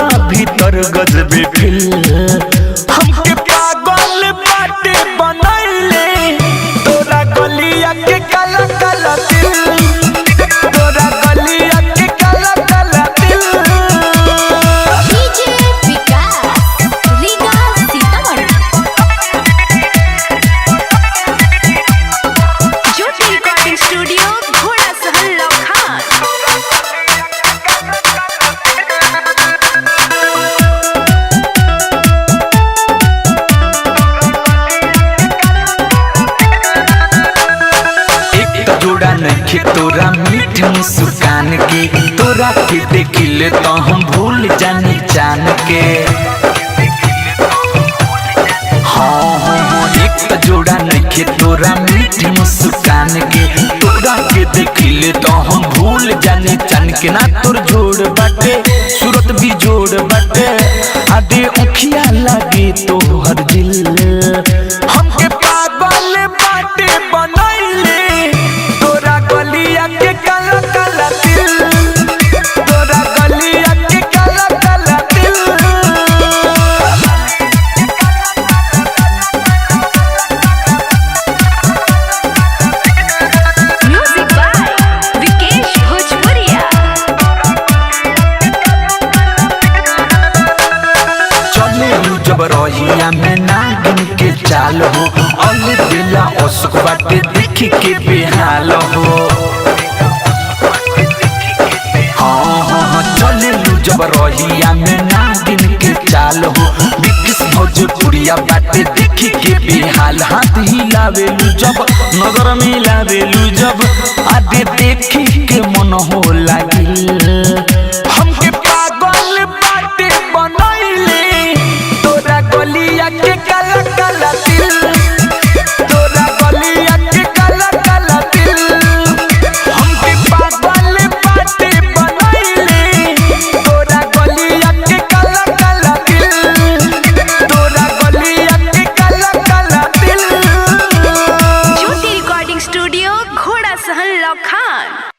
तोरा भीतर गजबे फिल हमके पागल बाटे बनैले तोरा गलिया के काला काला दिल तोरा गलिया के काला काला दिल। डीजे विकास रीगा सीतामढ़ी ज्योति रिकॉर्डिंग स्टूडियो घोड़ा सहल लखान। जोड़ा नखे तोरा मीठ मुस्कान के तोरा के देखिले तो हम भूल जानी जान के। हाँ हाँ हाँ एक जोड़ा नखे तोरा मीठ मुस्कान के तोरा के देखिले तो हम भूल जानी जान के। ना तोर जोड़ बाटे सूरत भी जोड़ बाटे आधे उखिया लगे तो हर दिल हमके पागल बाटे बनैले तोरा गलिया के काला काला दिल तोरा गलिया के काला काला दिल। म्यूजिक बाय विकेश भोजपुरिया। चले जब रहिया में नागिन के चाल हो अल दिला अशोक बाटे देखी के बेहाल हो। हाँ हाँ हाँ चले जब रहिया में नागिन के चाल हो विकेश भोजपुरिया बाटे देखी के बेहाल। हाथ हिलावेलू जब नजर मिलावेलू जब आधे देखी के मन हो लागिल हमके पागल बाटे बनैले तोरा गलिया के काला काला दिल तोरा गलिया के काला काला दिल हमके पागल बाटे बनैले तोरा गलिया के काला काला दिल तोरा गलिया के काला काला दिल। ज्योति रिकॉर्डिंग स्टूडियो घोड़ा सहल लखान।